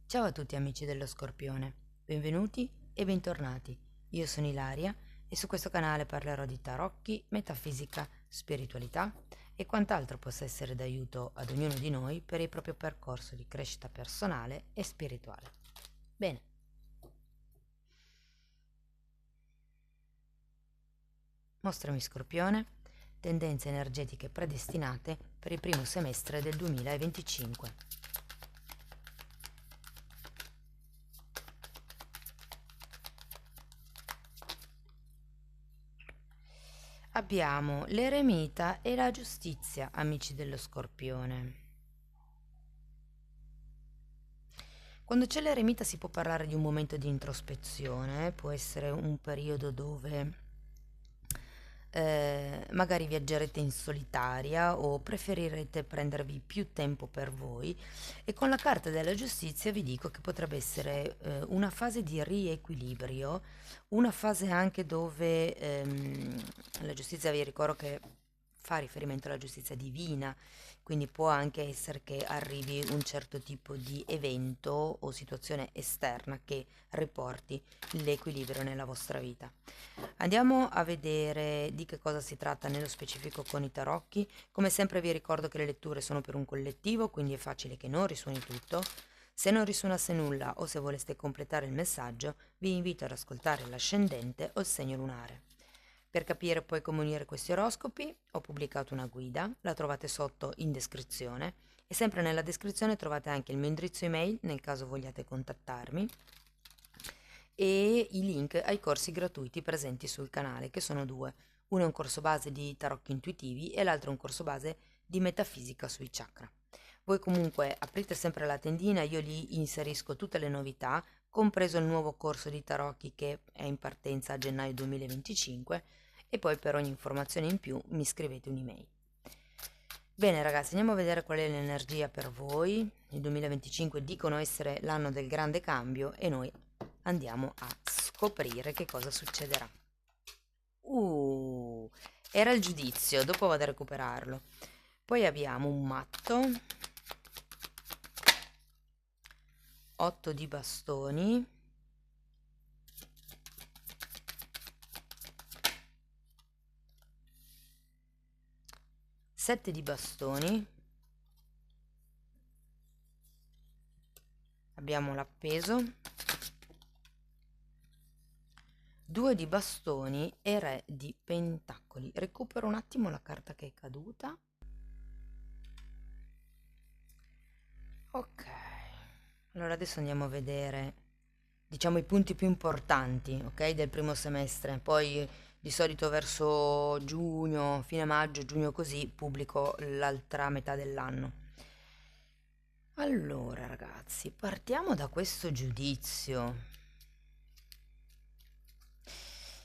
Ciao a tutti amici dello Scorpione, benvenuti e bentornati. Io sono Ilaria e su questo canale parlerò di tarocchi, metafisica, spiritualità e quant'altro possa essere d'aiuto ad ognuno di noi per il proprio percorso di crescita personale e spirituale. Bene, mostrami Scorpione, tendenze energetiche predestinate per il primo semestre del 2025. Abbiamo l'eremita e la giustizia, amici dello Scorpione. Quando c'è l'eremita si può parlare di un momento di introspezione, può essere un periodo dove magari viaggerete in solitaria o preferirete prendervi più tempo per voi, e con la carta della giustizia vi dico che potrebbe essere una fase di riequilibrio, una fase anche dove la giustizia, vi ricordo che fa riferimento alla giustizia divina, quindi può anche essere che arrivi un certo tipo di evento o situazione esterna che riporti l'equilibrio nella vostra vita. Andiamo a vedere di che cosa si tratta nello specifico con i tarocchi. Come sempre vi ricordo che le letture sono per un collettivo, quindi è facile che non risuoni tutto. Se non risuonasse nulla o se voleste completare il messaggio, vi invito ad ascoltare l'ascendente o il segno lunare. Per capire poi come unire questi oroscopi, ho pubblicato una guida, la trovate sotto in descrizione, e sempre nella descrizione trovate anche il mio indirizzo email nel caso vogliate contattarmi, e i link ai corsi gratuiti presenti sul canale, che sono due. Uno è un corso base di tarocchi intuitivi e l'altro è un corso base di metafisica sui chakra. Voi comunque aprite sempre la tendina, io lì inserisco tutte le novità, compreso il nuovo corso di tarocchi che è in partenza a gennaio 2025, e poi per ogni informazione in più mi scrivete un'email. Bene ragazzi, andiamo a vedere qual è l'energia per voi. Il 2025 dicono essere l'anno del grande cambio e noi andiamo a scoprire che cosa succederà. Uh, Era il giudizio, dopo vado a recuperarlo. Poi abbiamo un matto, 8 di bastoni, 7 di bastoni, abbiamo l'appeso, 2 di bastoni e re di pentacoli. Recupero un attimo la carta che è caduta. Ok, allora adesso andiamo a vedere, diciamo, i punti più importanti, ok, del primo semestre. Poi di solito verso giugno, fine maggio, giugno così, pubblico l'altra metà dell'anno. Allora ragazzi, partiamo da questo giudizio.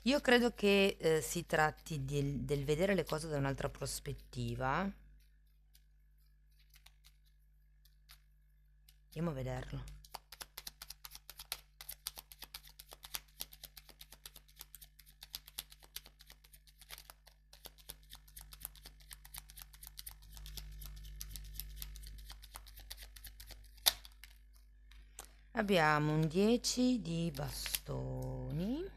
Io credo che si tratti del vedere le cose da un'altra prospettiva. Andiamo a vederlo. Abbiamo un 10 di bastoni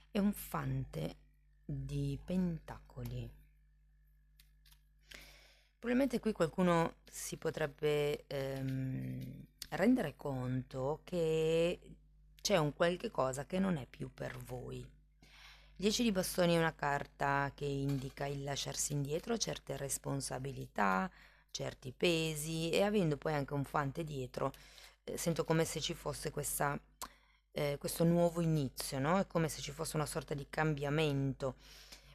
e un fante di pentacoli. Probabilmente qui qualcuno si potrebbe rendere conto che c'è un qualche cosa che non è più per voi. 10 di bastoni è una carta che indica il lasciarsi indietro certe responsabilità, certi pesi, e avendo poi anche un fante dietro, sento come se ci fosse questo nuovo inizio, no? È come se ci fosse una sorta di cambiamento.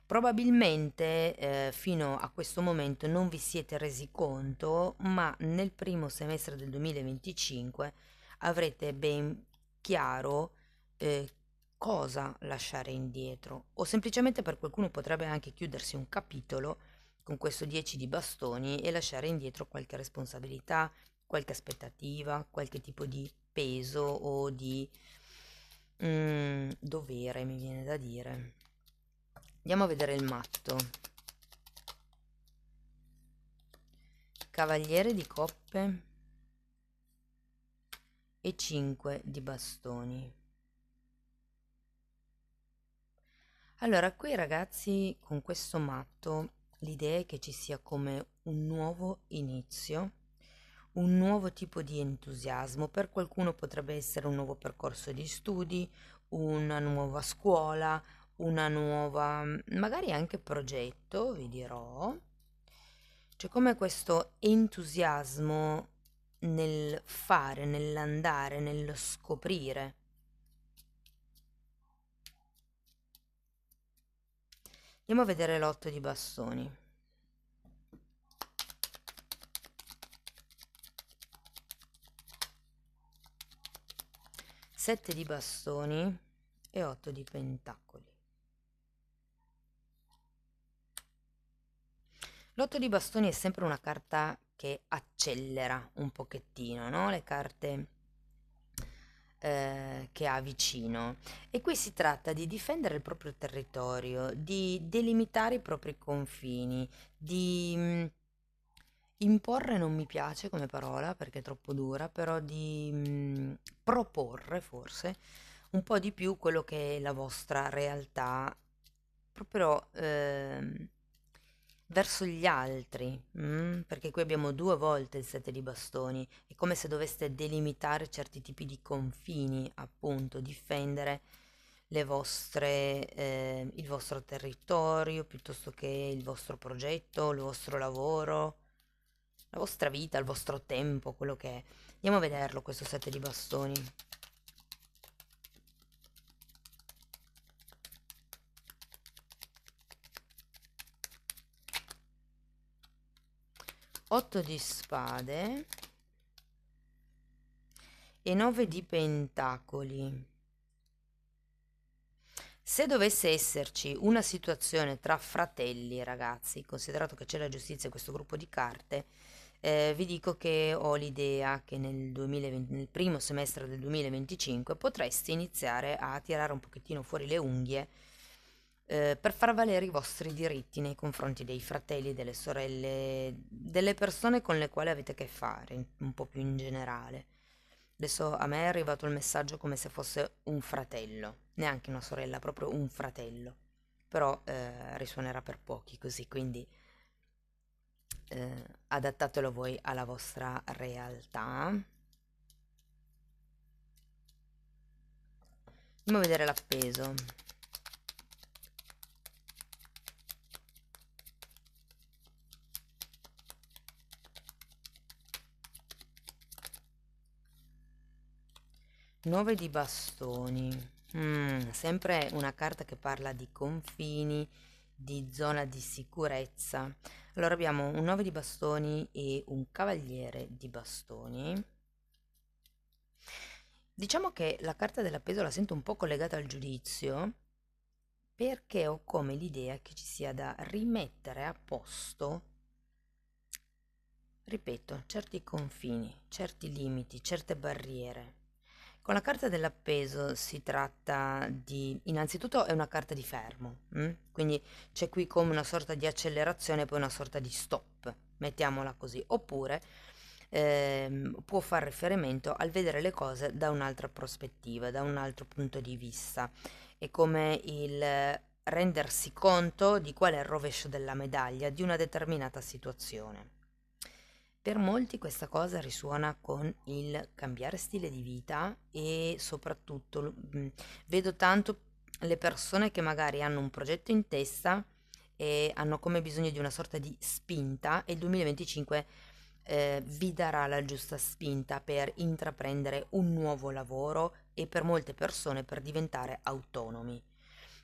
Probabilmente fino a questo momento non vi siete resi conto, ma nel primo semestre del 2025 avrete ben chiaro cosa lasciare indietro, o semplicemente per qualcuno potrebbe anche chiudersi un capitolo con questo 10 di bastoni e lasciare indietro qualche responsabilità, qualche aspettativa, qualche tipo di peso o di dovere, mi viene da dire. Andiamo a vedere il matto. Cavaliere di coppe, e 5 di bastoni. Allora, qui ragazzi, con questo matto, l'idea è che ci sia come un nuovo inizio, un nuovo tipo di entusiasmo. Per qualcuno potrebbe essere un nuovo percorso di studi, una nuova scuola, una nuova, magari anche progetto, vi dirò. C'è come questo entusiasmo nel fare, nell'andare, nello scoprire. Andiamo a vedere l'otto di bastoni. 7 di bastoni e 8 di pentacoli. L'otto di bastoni è sempre una carta che accelera un pochettino, no? Le carte che ha vicino. E qui si tratta di difendere il proprio territorio, di delimitare i propri confini, di imporre non mi piace come parola perché è troppo dura, però di proporre forse un po' di più quello che è la vostra realtà proprio verso gli altri, perché qui abbiamo due volte il sette di bastoni, è come se doveste delimitare certi tipi di confini, appunto, difendere il vostro territorio piuttosto che il vostro progetto, il vostro lavoro, la vostra vita, il vostro tempo, quello che è. Andiamo a vederlo questo sette di bastoni. 8 di spade e 9 di pentacoli. Se dovesse esserci una situazione tra fratelli, ragazzi, considerato che c'è la giustizia in questo gruppo di carte, vi dico che ho l'idea che nel primo semestre del 2025 potreste iniziare a tirare un pochettino fuori le unghie per far valere i vostri diritti nei confronti dei fratelli, delle sorelle, delle persone con le quali avete a che fare, un po' più in generale. Adesso a me è arrivato il messaggio come se fosse un fratello, neanche una sorella, proprio un fratello. Però risuonerà per pochi così, quindi adattatelo voi alla vostra realtà. Andiamo a vedere l'appeso. Nove di bastoni. Sempre una carta che parla di confini, di zona di sicurezza. Allora abbiamo un 9 di bastoni e un cavaliere di bastoni. Diciamo che la carta dell'appeso la sento un po' collegata al giudizio perché ho come l'idea che ci sia da rimettere a posto, ripeto, certi confini, certi limiti, certe barriere. Con la carta dell'appeso si tratta di, innanzitutto è una carta di fermo, quindi c'è qui come una sorta di accelerazione e poi una sorta di stop, mettiamola così, oppure può far riferimento al vedere le cose da un'altra prospettiva, da un altro punto di vista. È come il rendersi conto di qual è il rovescio della medaglia di una determinata situazione. Per molti questa cosa risuona con il cambiare stile di vita e soprattutto vedo tanto le persone che magari hanno un progetto in testa e hanno come bisogno di una sorta di spinta e il 2025 vi darà la giusta spinta per intraprendere un nuovo lavoro e per molte persone per diventare autonomi.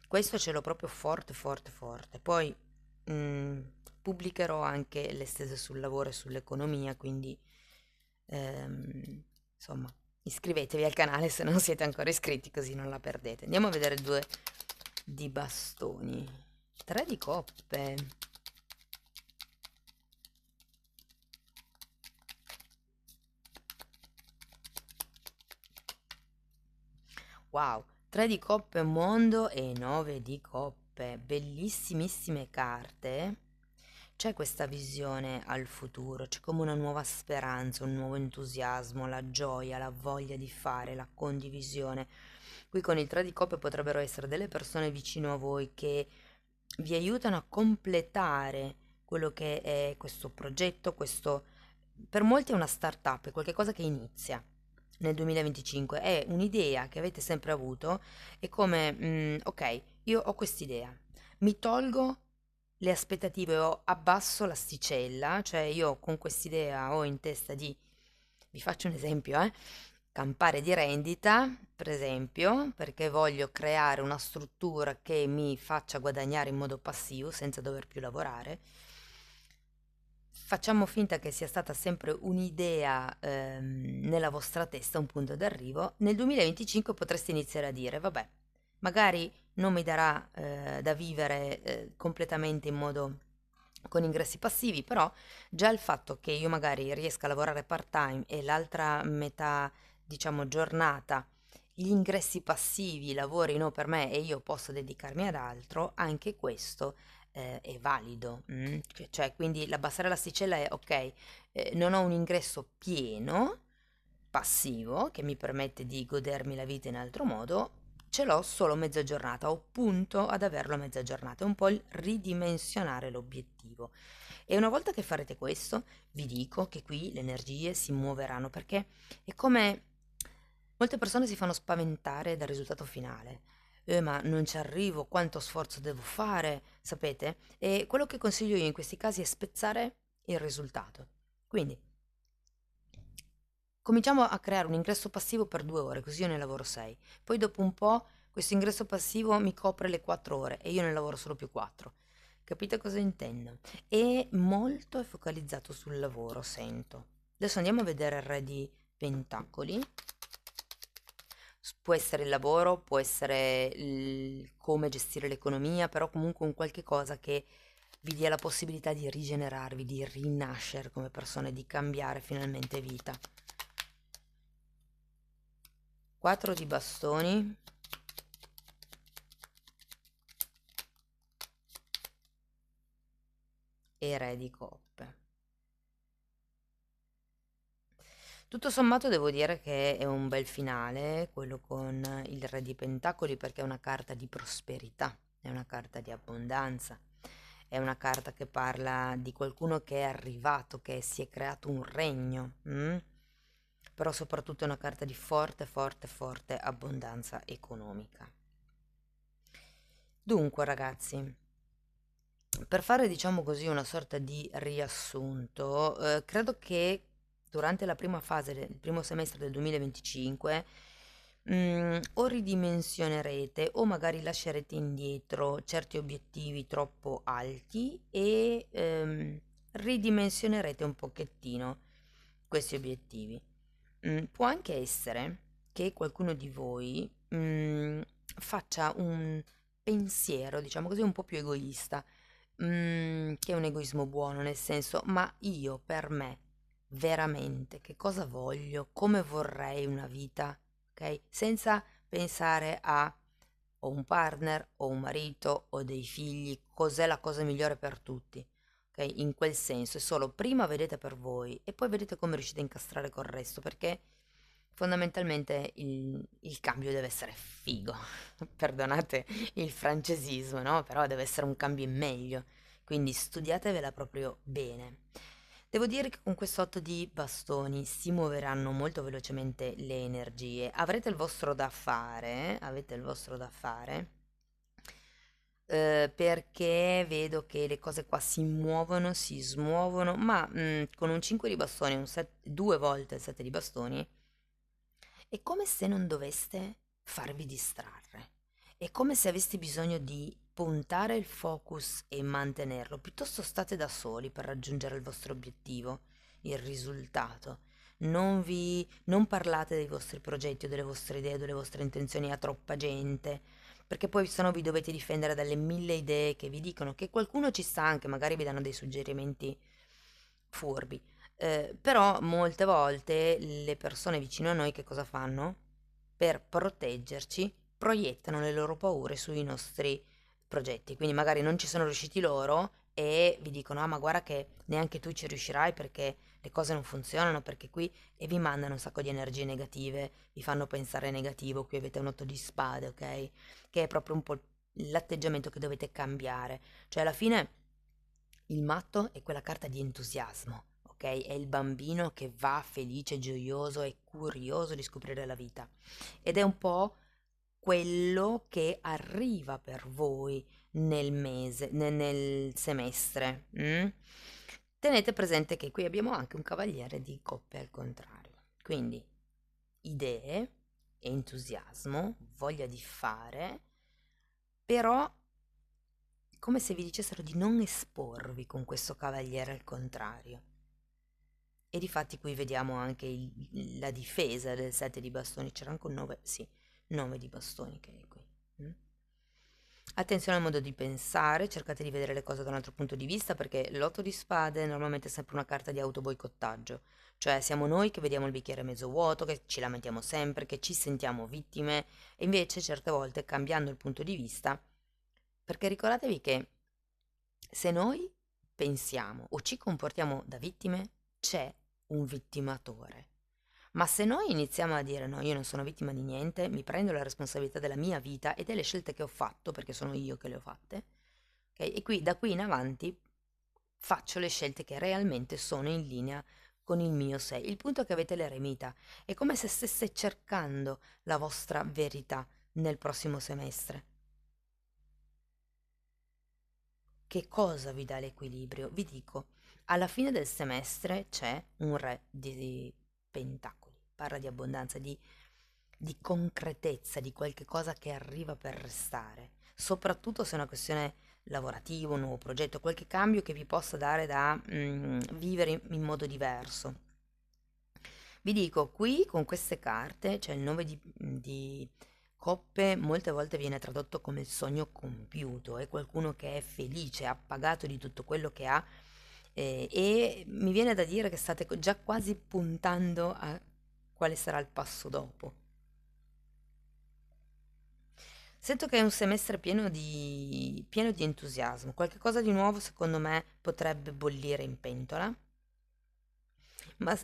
Questo ce l'ho proprio forte, forte, forte. Poi mh, pubblicherò anche le stese sul lavoro e sull'economia, quindi insomma, iscrivetevi al canale se non siete ancora iscritti, così non la perdete. Andiamo a vedere due di bastoni. Tre di coppe. Wow, 3 di coppe mondo e 9 di coppe, bellissimissime carte. c'è questa visione al futuro, c'è come una nuova speranza, un nuovo entusiasmo, la gioia, la voglia di fare, la condivisione. Qui con il 3 di coppe potrebbero essere delle persone vicino a voi che vi aiutano a completare quello che è questo progetto, questo per molti è una startup, è qualcosa che inizia nel 2025, è un'idea che avete sempre avuto, è come, ok, io ho quest'idea, mi tolgo le aspettative o abbasso l'asticella, cioè io con quest'idea ho in testa di, vi faccio un esempio, campare di rendita, per esempio, perché voglio creare una struttura che mi faccia guadagnare in modo passivo senza dover più lavorare. Facciamo finta che sia stata sempre un'idea nella vostra testa, un punto d'arrivo. Nel 2025 potreste iniziare a dire, vabbè, magari non mi darà da vivere completamente in modo con ingressi passivi, però già il fatto che io magari riesca a lavorare part-time e l'altra metà, diciamo, giornata, gli ingressi passivi lavorino per me e io posso dedicarmi ad altro, anche questo è valido. Cioè, quindi l'abbassare l'asticella è ok, non ho un ingresso pieno, passivo, che mi permette di godermi la vita in altro modo, ce l'ho solo mezza giornata, ho punto ad averlo a mezza giornata, è un po' il ridimensionare l'obiettivo. E una volta che farete questo, vi dico che qui le energie si muoveranno perché è come molte persone si fanno spaventare dal risultato finale. Ma non ci arrivo, quanto sforzo devo fare, sapete? E quello che consiglio io in questi casi è spezzare il risultato. Quindi cominciamo a creare un ingresso passivo per 2 ore, così io ne lavoro 6. Poi dopo un po' questo ingresso passivo mi copre le 4 ore e io ne lavoro solo più 4. Capite cosa intendo? E molto è focalizzato sul lavoro, sento. Adesso andiamo a vedere il re di pentacoli. Può essere il lavoro, può essere come gestire l'economia, però comunque un qualche cosa che vi dia la possibilità di rigenerarvi, di rinascere come persone, di cambiare finalmente vita. 4 di bastoni. E re di coppe. Tutto sommato devo dire che è un bel finale quello con il re di pentacoli perché è una carta di prosperità, è una carta di abbondanza, è una carta che parla di qualcuno che è arrivato, che si è creato un regno, però soprattutto è una carta di forte, forte, forte abbondanza economica. Dunque ragazzi, per fare diciamo così una sorta di riassunto, credo che durante la prima fase, il primo semestre del 2025, o ridimensionerete o magari lascerete indietro certi obiettivi troppo alti e ridimensionerete un pochettino questi obiettivi. Può anche essere che qualcuno di voi faccia un pensiero, diciamo così, un po' più egoista, che è un egoismo buono, nel senso, ma io per me veramente che cosa voglio, come vorrei una vita, ok? Senza pensare a ho un partner, ho un marito, ho dei figli, cos'è la cosa migliore per tutti, ok? In quel senso, è solo prima vedete per voi e poi vedete come riuscite a incastrare col resto, perché fondamentalmente il cambio deve essere figo, perdonate il francesismo, no? Però deve essere un cambio in meglio, quindi studiatevela proprio bene. Devo dire che con questo 8 di bastoni si muoveranno molto velocemente le energie. Avrete il vostro da fare, avete il vostro da fare, perché vedo che le cose qua si muovono, si smuovono, ma con un 5 di bastoni, 2 volte il 7 di bastoni, è come se non doveste farvi distrarre. È come se aveste bisogno di puntare il focus e mantenerlo. Piuttosto state da soli per raggiungere il vostro obiettivo, il risultato. Non parlate dei vostri progetti o delle vostre idee o delle vostre intenzioni a troppa gente, perché poi sennò vi dovete difendere dalle 1000 idee che vi dicono che qualcuno ci sta anche, magari vi danno dei suggerimenti furbi. Però molte volte le persone vicino a noi che cosa fanno? Per proteggerci, proiettano le loro paure sui nostri progetti. Quindi magari non ci sono riusciti loro e vi dicono: ah, ma guarda che neanche tu ci riuscirai perché le cose non funzionano, perché qui, e vi mandano un sacco di energie negative, vi fanno pensare negativo. Qui avete un 8 di spade, ok? Che è proprio un po' l'atteggiamento che dovete cambiare. Cioè, alla fine il matto è quella carta di entusiasmo, ok? È il bambino che va felice, gioioso e curioso di scoprire la vita. Ed è un po' quello che arriva per voi nel mese, nel semestre. Tenete presente che qui abbiamo anche un cavaliere di coppe al contrario. Quindi idee, entusiasmo, voglia di fare, però come se vi dicessero di non esporvi con questo cavaliere al contrario. E difatti qui vediamo anche la difesa del 7 di bastoni, c'era anche un 9, sì, 9 di bastoni che è qui. mm? Attenzione al modo di pensare, cercate di vedere le cose da un altro punto di vista perché l'otto di spade normalmente è sempre una carta di autoboicottaggio, cioè siamo noi che vediamo il bicchiere mezzo vuoto, che ci lamentiamo sempre, che ci sentiamo vittime e invece certe volte cambiando il punto di vista, perché ricordatevi che se noi pensiamo o ci comportiamo da vittime, c'è un vittimatore. Ma se noi iniziamo a dire no, io non sono vittima di niente, mi prendo la responsabilità della mia vita e delle scelte che ho fatto, perché sono io che le ho fatte, ok? E qui da qui in avanti faccio le scelte che realmente sono in linea con il mio sé. Il punto è che avete l'eremita, è come se stesse cercando la vostra verità nel prossimo semestre. Che cosa vi dà l'equilibrio? Vi dico, alla fine del semestre c'è un re di pentacoli, parla di abbondanza, di concretezza, di qualche cosa che arriva per restare, soprattutto se è una questione lavorativa, un nuovo progetto, qualche cambio che vi possa dare da vivere in modo diverso. Vi dico, qui con queste carte, cioè il 9 di coppe, molte volte viene tradotto come il sogno compiuto, è qualcuno che è felice, appagato di tutto quello che ha e mi viene da dire che state già quasi puntando a quale sarà il passo dopo. Sento che è un semestre pieno di entusiasmo, qualche cosa di nuovo secondo me potrebbe bollire in pentola. Ma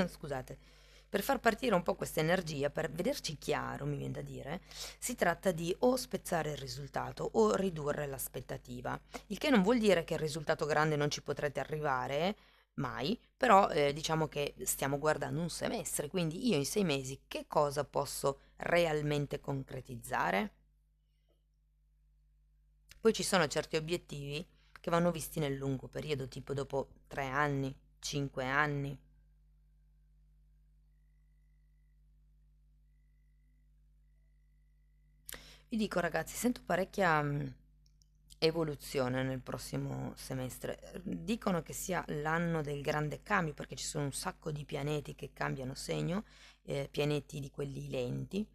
scusate, per far partire un po' questa energia, per vederci chiaro, mi viene da dire, si tratta di o spezzare il risultato o ridurre l'aspettativa. Il che non vuol dire che il risultato grande non ci potrete arrivare mai, però diciamo che stiamo guardando un semestre, quindi io in 6 mesi che cosa posso realmente concretizzare? Poi ci sono certi obiettivi che vanno visti nel lungo periodo, tipo dopo 3 anni, 5 anni. Vi dico ragazzi, sento parecchia evoluzione nel prossimo semestre. Dicono che sia l'anno del grande cambio perché ci sono un sacco di pianeti che cambiano segno, pianeti di quelli lenti.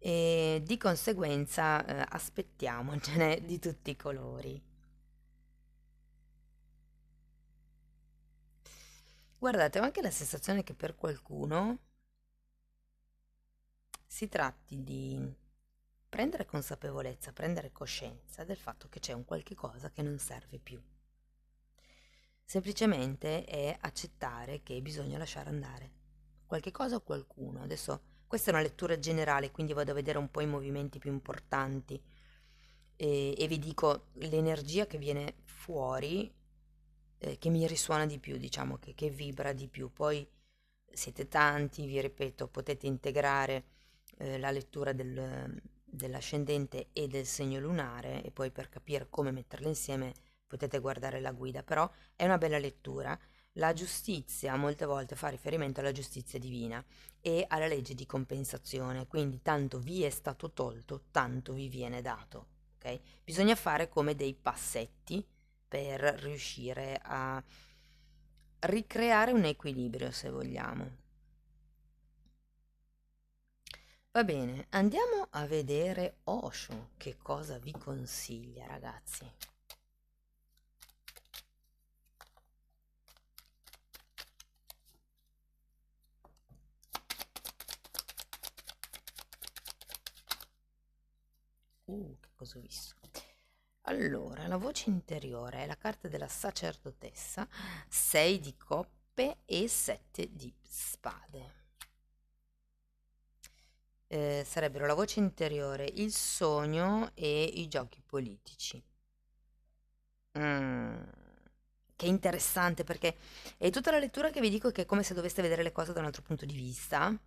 E di conseguenza aspettiamocene di tutti i colori. Guardate, ho anche la sensazione che per qualcuno si tratti di prendere consapevolezza, prendere coscienza del fatto che c'è un qualche cosa che non serve più. Semplicemente è accettare che bisogna lasciare andare qualche cosa o qualcuno. Adesso questa è una lettura generale, quindi vado a vedere un po' i movimenti più importanti e vi dico l'energia che viene fuori, che mi risuona di più, diciamo, che vibra di più. Poi siete tanti, vi ripeto, potete integrare la lettura dell'ascendente e del segno lunare e poi per capire come metterle insieme potete guardare la guida, però è una bella lettura. La giustizia molte volte fa riferimento alla giustizia divina e alla legge di compensazione, quindi tanto vi è stato tolto, tanto vi viene dato, ok? Bisogna fare come dei passetti per riuscire a ricreare un equilibrio, se vogliamo. Va bene, andiamo a vedere Osho che cosa vi consiglia, ragazzi. Che cosa ho visto? Allora, la voce interiore è la carta della sacerdotessa, 6 di coppe e 7 di spade. Sarebbero la voce interiore, il sogno e i giochi politici. Mm, che interessante, perché è tutta la lettura che vi dico che è come se doveste vedere le cose da un altro punto di vista.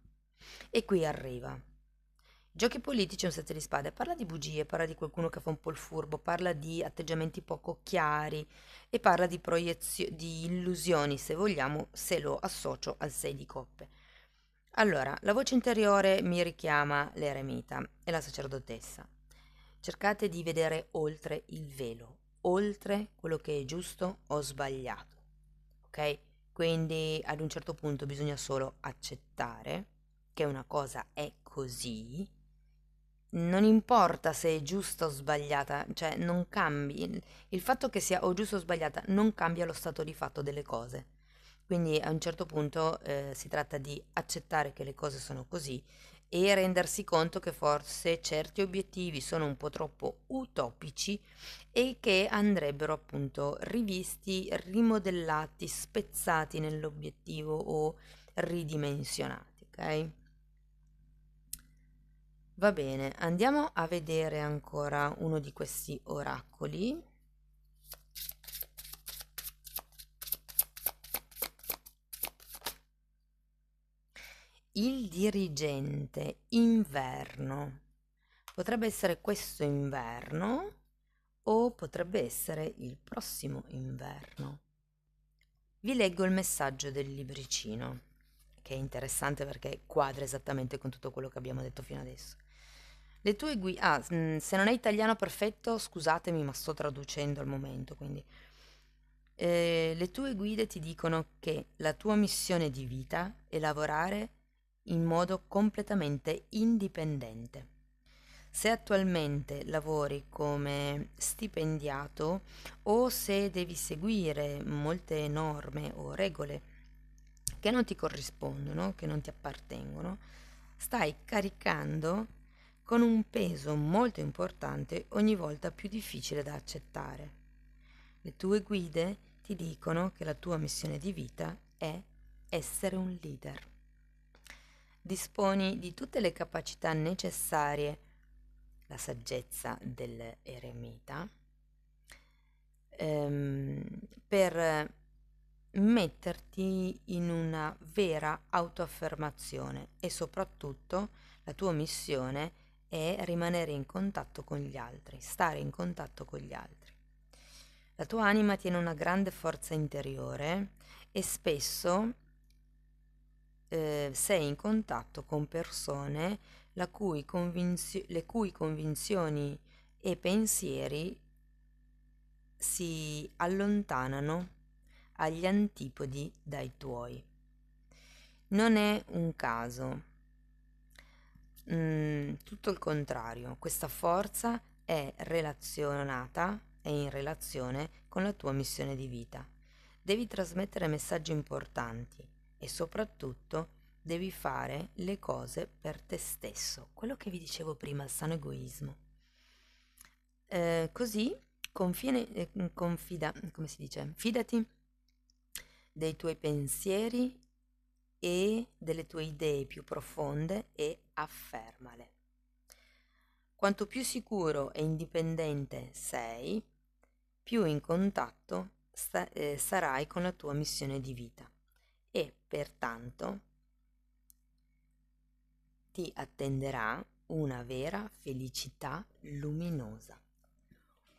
E qui arriva. Giochi politici è un 7 di spade, parla di bugie, parla di qualcuno che fa un po' il furbo, parla di atteggiamenti poco chiari e parla di di illusioni, se vogliamo, se lo associo al 6 di coppe. Allora, la voce interiore mi richiama l'eremita e la sacerdotessa. Cercate di vedere oltre il velo, oltre quello che è giusto o sbagliato, ok? Quindi ad un certo punto bisogna solo accettare che una cosa è così, non importa se è giusta o sbagliata, cioè non cambi, il fatto che sia o giusta o sbagliata non cambia lo stato di fatto delle cose. Quindi a un certo punto si tratta di accettare che le cose sono così e rendersi conto che forse certi obiettivi sono un po' troppo utopici e che andrebbero appunto rivisti, rimodellati, spezzati nell'obiettivo o ridimensionati, ok? Va bene, andiamo a vedere ancora uno di questi oracoli. Il dirigente inverno. Potrebbe essere questo inverno o potrebbe essere il prossimo inverno. Vi leggo il messaggio del libricino, che è interessante perché quadra esattamente con tutto quello che abbiamo detto fino adesso. Le tue guide... se non è italiano perfetto, scusatemi, ma sto traducendo al momento, quindi... le tue guide ti dicono che la tua missione di vita è lavorare in modo completamente indipendente. Se attualmente lavori come stipendiato o se devi seguire molte norme o regole che non ti corrispondono, che non ti appartengono, stai caricando con un peso molto importante ogni volta più difficile da accettare. Le tue guide ti dicono che la tua missione di vita è essere un leader. Disponi di tutte le capacità necessarie, la saggezza dell'eremita, ehm, per metterti in una vera autoaffermazione e soprattutto la tua missione è rimanere in contatto con gli altri, stare in contatto con gli altri. La tua anima tiene una grande forza interiore e spesso sei in contatto con persone le cui convinzioni e pensieri si allontanano agli antipodi dai tuoi. Non è un caso, tutto il contrario, questa forza è in relazione con la tua missione di vita. Devi trasmettere messaggi importanti e soprattutto devi fare le cose per te stesso, quello che vi dicevo prima, il sano egoismo. Così come si dice? Fidati dei tuoi pensieri e delle tue idee più profonde e affermale. Quanto più sicuro e indipendente sei, più in contatto sarai con la tua missione di vita e pertanto ti attenderà una vera felicità luminosa.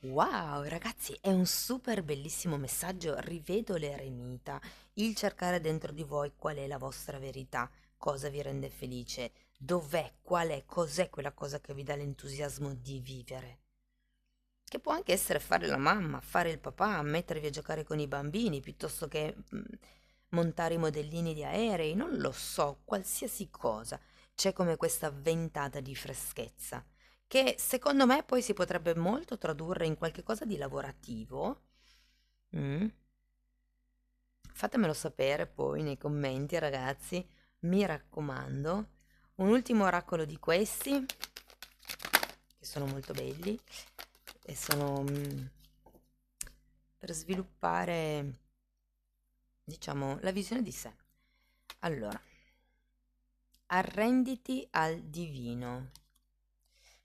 Wow, ragazzi, è un super bellissimo messaggio. Rivedo l'eremita, il cercare dentro di voi qual è la vostra verità, cosa vi rende felice, dov'è, qual è, cos'è quella cosa che vi dà l'entusiasmo di vivere. Che può anche essere fare la mamma, fare il papà, mettervi a giocare con i bambini, piuttosto che montare i modellini di aerei, non lo so, qualsiasi cosa. C'è come questa ventata di freschezza che secondo me poi si potrebbe molto tradurre in qualche cosa di lavorativo. Mm. Fatemelo sapere poi nei commenti, ragazzi, mi raccomando. Un ultimo oracolo di questi, che sono molto belli. e sono per sviluppare, diciamo, la visione di sé. Allora, arrenditi al divino.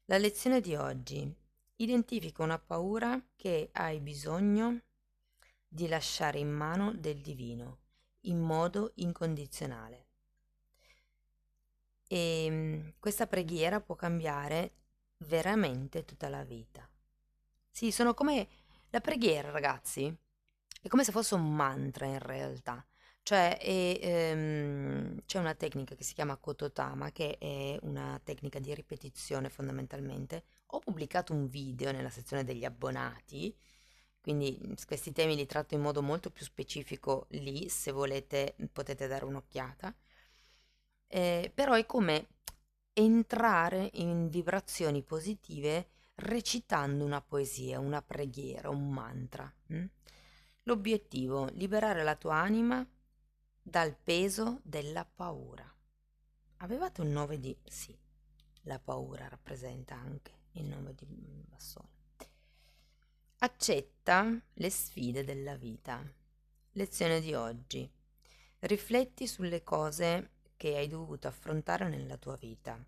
La lezione di oggi: identifica una paura che hai bisogno di lasciare in mano del divino in modo incondizionale. E questa preghiera può cambiare veramente tutta la vita. Sì, sono come la preghiera, ragazzi, è come se fosse un mantra in realtà. Cioè, c'è una tecnica che si chiama Kototama, che è una tecnica di ripetizione fondamentalmente. Ho pubblicato un video nella sezione degli abbonati, quindi questi temi li tratto in modo molto più specifico lì, se volete potete dare un'occhiata. Però è come entrare in vibrazioni positive recitando una poesia, una preghiera, un mantra. L'obiettivo: liberare la tua anima dal peso della paura. Avevate un 9 di... Sì, la paura rappresenta anche il 9 di bastone. Accetta le sfide della vita. Lezione di oggi: rifletti sulle cose che hai dovuto affrontare nella tua vita.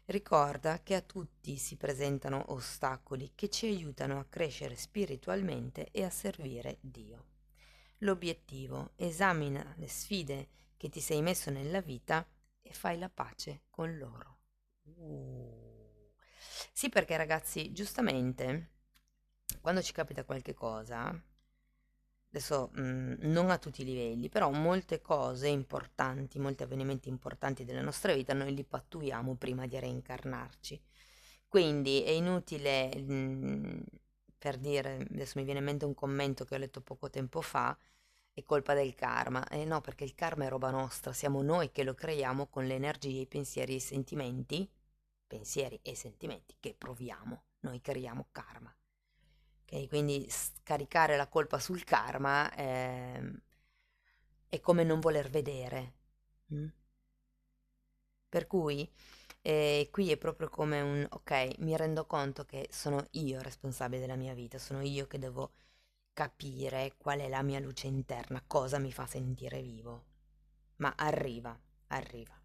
Ricorda che a tutti si presentano ostacoli che ci aiutano a crescere spiritualmente e a servire Dio. L'obiettivo: esamina le sfide che ti sei messo nella vita e fai la pace con loro. Sì, perché ragazzi, giustamente, quando ci capita qualche cosa, adesso non a tutti i livelli, però molte cose importanti, molti avvenimenti importanti della nostra vita noi li pattuiamo prima di reincarnarci. Quindi è inutile, per dire, adesso mi viene in mente un commento che ho letto poco tempo fa, è colpa del karma. No, perché il karma è roba nostra, siamo noi che lo creiamo con le energie, i pensieri e sentimenti che proviamo. Noi creiamo karma. Ok, quindi scaricare la colpa sul karma è come non voler vedere. Mm? Per cui qui è proprio come un ok, mi rendo conto che sono io responsabile della mia vita, sono io che devo capire qual è la mia luce interna, cosa mi fa sentire vivo. Ma arriva, arriva.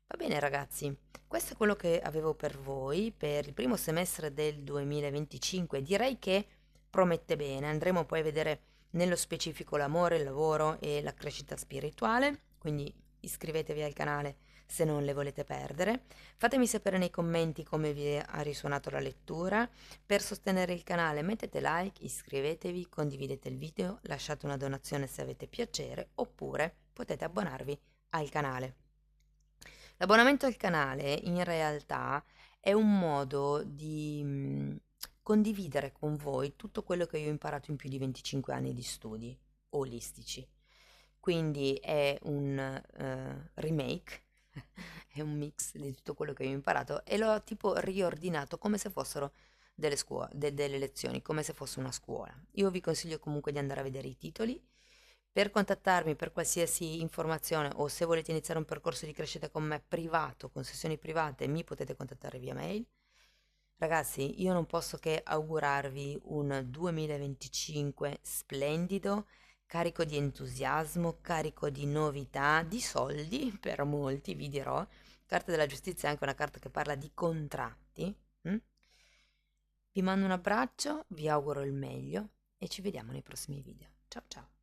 Va bene ragazzi, questo è quello che avevo per voi per il primo semestre del 2025. Direi che promette bene. Andremo poi a vedere nello specifico l'amore, il lavoro e la crescita spirituale, quindi iscrivetevi al canale se non le volete perdere. Fatemi sapere nei commenti come vi ha risuonato la lettura. Per sostenere il canale mettete like, iscrivetevi, condividete il video, lasciate una donazione se avete piacere oppure potete abbonarvi al canale. L'abbonamento al canale in realtà è un modo di condividere con voi tutto quello che io ho imparato in più di 25 anni di studi olistici. Quindi è un remake, è un mix di tutto quello che io ho imparato e l'ho tipo riordinato come se fossero delle lezioni, come se fosse una scuola. Io vi consiglio comunque di andare a vedere i titoli. Per contattarmi per qualsiasi informazione o se volete iniziare un percorso di crescita con me privato, con sessioni private, mi potete contattare via mail. Ragazzi, io non posso che augurarvi un 2025 splendido, carico di entusiasmo, carico di novità, di soldi per molti, vi dirò. Carta della giustizia è anche una carta che parla di contratti. Vi mando un abbraccio, vi auguro il meglio e ci vediamo nei prossimi video. Ciao ciao!